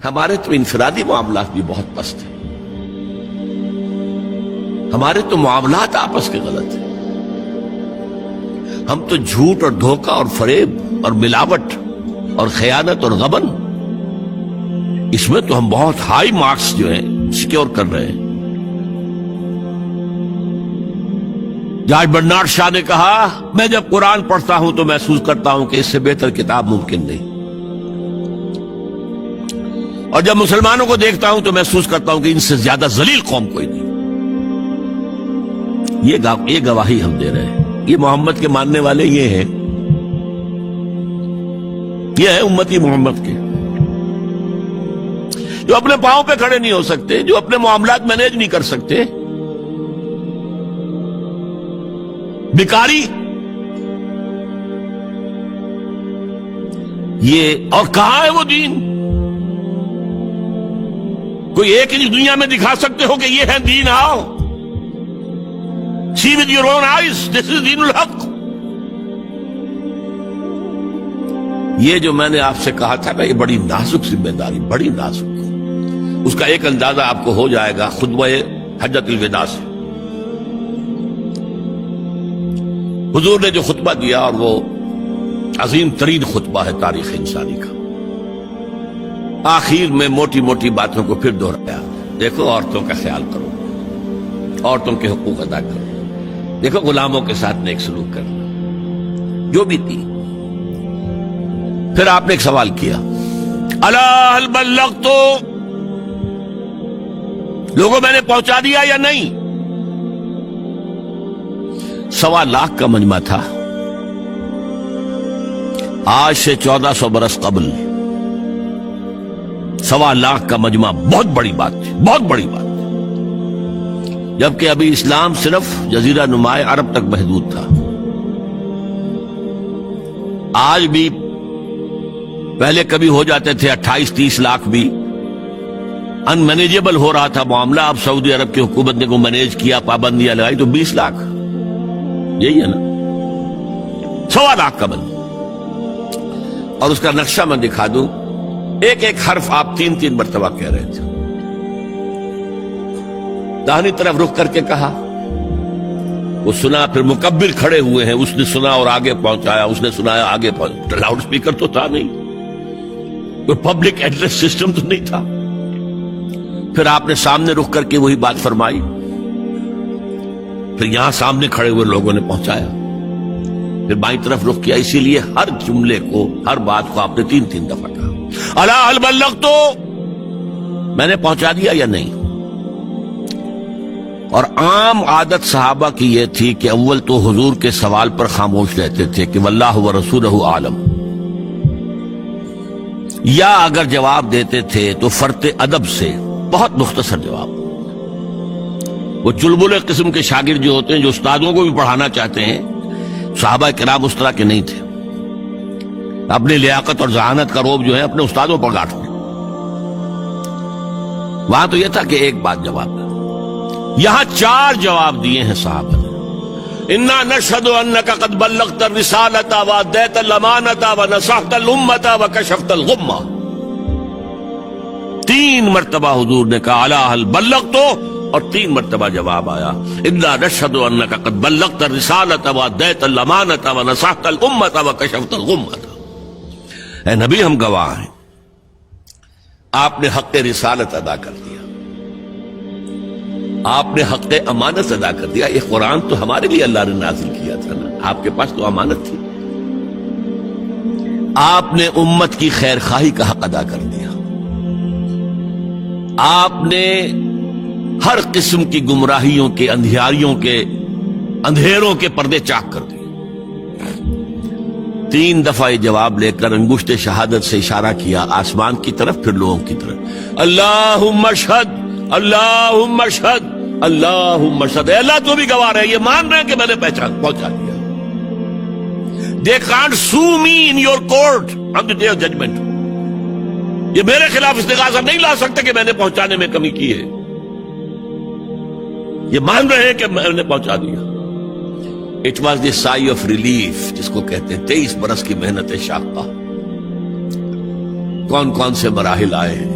ہمارے تو انفرادی معاملات بھی بہت پست ہیں، ہمارے تو معاملات آپس کے غلط ہیں، ہم تو جھوٹ اور دھوکہ اور فریب اور ملاوٹ اور خیانت اور غبن، اس میں تو ہم بہت ہائی مارکس جو ہیں سیکیور کر رہے ہیں۔ جارج برنارڈ شاہ نے کہا، میں جب قرآن پڑھتا ہوں تو محسوس کرتا ہوں کہ اس سے بہتر کتاب ممکن نہیں، اور جب مسلمانوں کو دیکھتا ہوں تو محسوس کرتا ہوں کہ ان سے زیادہ ذلیل قوم کوئی نہیں۔ یہ گواہی ہم دے رہے ہیں، یہ محمد کے ماننے والے یہ ہیں، یہ ہے امتی محمد کے، جو اپنے پاؤں پہ کھڑے نہیں ہو سکتے، جو اپنے معاملات مینیج نہیں کر سکتے، بیکاری، یہ اور کہاں ہے وہ دین؟ کوئی ایک ہی دنیا میں دکھا سکتے ہو کہ یہ ہے دین؟ آؤ see with your own eyes, this is دین الحق۔ یہ جو میں نے آپ سے کہا تھا نا، یہ بڑی نازک ذمہ داری، بڑی نازک، اس کا ایک اندازہ آپ کو ہو جائے گا خطبہ حجۃ الوداع سے۔ حضور نے جو خطبہ دیا، اور وہ عظیم ترین خطبہ ہے تاریخ انسانی کا، آخر میں موٹی موٹی باتوں کو پھر دہرایا۔ دیکھو عورتوں کا خیال کرو، عورتوں کے حقوق ادا کرو، دیکھو غلاموں کے ساتھ نیک سلوک کرنا، جو بھی تھی۔ پھر آپ نے ایک سوال کیا، الا هل بلغت، لوگوں میں نے پہنچا دیا یا نہیں؟ 1.25 لاکھ کا مجمع تھا، آج سے 1400 برس قبل 1.25 لاکھ کا مجمع بہت بڑی بات تھی، بہت بڑی بات، جبکہ ابھی اسلام صرف جزیرہ نما عرب تک محدود تھا۔ آج بھی پہلے کبھی ہو جاتے تھے 28-30 لاکھ بھی، ان مینیجیبل ہو رہا تھا معاملہ۔ اب سعودی عرب کی حکومت نے کو مینیج کیا، پابندیاں لگائی تو 20 لاکھ، یہی ہے نا، 1.25 لاکھ کا بند۔ اور اس کا نقشہ میں دکھا دوں، ایک ایک حرف آپ 3 مرتبہ کہہ رہے تھے۔ داہنی طرف رخ کر کے کہا، وہ سنا، پھر مکبر کھڑے ہوئے ہیں، اس نے سنا اور آگے پہنچایا، اس نے سنایا آگے پہنچایا۔ لاؤڈ سپیکر تو تھا نہیں، کوئی پبلک ایڈریس سسٹم تو نہیں تھا۔ پھر آپ نے سامنے رخ کر کے وہی بات فرمائی، پھر یہاں سامنے کھڑے ہوئے لوگوں نے پہنچایا، پھر بائیں طرف رخ کیا۔ اسی لیے ہر جملے کو، ہر بات کو آپ نے 3 دفعہ کہا، الا هل بلغت، میں نے پہنچا دیا یا نہیں؟ اور عام عادت صحابہ کی یہ تھی کہ اول تو حضور کے سوال پر خاموش رہتے تھے کہ واللہ ورسولہ عالم، یا اگر جواب دیتے تھے تو فرط ادب سے بہت مختصر جواب۔ وہ چلبلے قسم کے شاگرد جو ہوتے ہیں، جو استادوں کو بھی پڑھانا چاہتے ہیں، صحابہ کرام اس طرح کے نہیں تھے، اپنی لیاقت اور ذہانت کا روب جو ہے اپنے استادوں پر گاٹتے۔ وہاں تو یہ تھا کہ ایک بات جواب، یہاں 4 جواب دیے ہیں صحابہ نے۔ انا نشہد انک قد بلغت الرسالۃ وادیت الامانۃ ونصحت الامۃ وکشفت الغمۃ۔ 3 مرتبہ حضور نے کہا الا هل بلغت، اور 3 مرتبہ جواب آیا انا نشہد انک قد بلغت الرسالۃ وادیت الامانۃ ونصحت الامۃ وکشفت الغمۃ۔ اے نبی، ہم گواہ ہیں، آپ نے حق رسالت ادا کر دیا، آپ نے حق امانت ادا کر دیا۔ یہ قرآن تو ہمارے لیے اللہ نے نازل کیا تھا نا، آپ کے پاس تو امانت تھی۔ آپ نے امت کی خیر خواہی کا حق ادا کر دیا، آپ نے ہر قسم کی گمراہیوں کے، اندھیاریوں کے، اندھیروں کے پردے چاک کر دیے۔ 3 دفعہ یہ جواب لے کر انگشت شہادت سے اشارہ کیا آسمان کی طرف، پھر لوگوں کی طرف، اللہم اشہد، اللہم اشہد، اللہم اشہد۔ اے اللہ تو بھی گواہ رہے، یہ مان رہے ہیں کہ میں نے پہنچا دیا۔ They can't sue me in your court on the day of judgment۔ یہ میرے خلاف استغاثہ نہیں لا سکتے کہ میں نے پہنچانے میں کمی کی ہے، یہ مان رہے ہیں کہ میں نے پہنچا دیا۔ It was the sigh of relief جس کو کہتے ہیں 23 برس کی محنت شاقہ۔ کون کون سے مراحل آئے ہیں،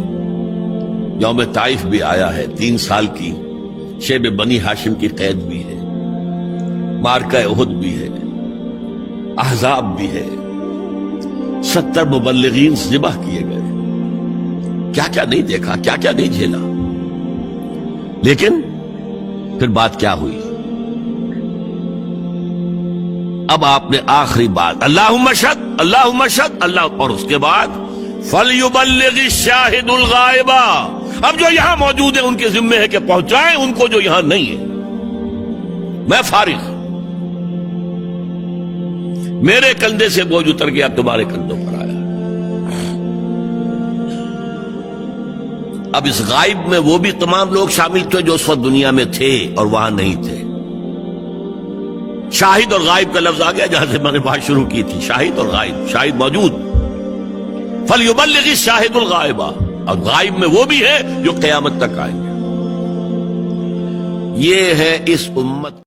یوم طائف بھی آیا ہے، 3 سال کی شیب بنی ہاشم کی قید بھی ہے، مارکہ احد بھی ہے، احزاب بھی ہے، 70 مبلغین ذبح کیے گئے، کیا کیا نہیں دیکھا، کیا کیا نہیں جھیلا. لیکن پھر بات کیا ہوئی؟ اب آپ نے آخری بات اللہم اشہد اللہم اشہد اللہ، اور اس کے بعد فَلْيُبَلِّغِ الشَّاهِدُ الْغَائِبَ، اب جو یہاں موجود ہیں ان کے ذمے ہے کہ پہنچائیں ان کو جو یہاں نہیں ہے. میں فارغ، میرے کندھے سے بوجھ اتر گیا، تمہارے کندھوں پر آیا. اب اس غائب میں وہ بھی تمام لوگ شامل تھے جو اس وقت دنیا میں تھے اور وہاں نہیں تھے. شاہد اور غائب کا لفظ آ گیا جہاں سے میں نے بات شروع کی تھی، شاہد اور غائب. شاہد موجود، فَلْيُبَلِّغِ الشَّاهِدُ الْغَائِبَ، اور غائب میں وہ بھی ہے جو قیامت تک آئیں گے. یہ ہے اس امت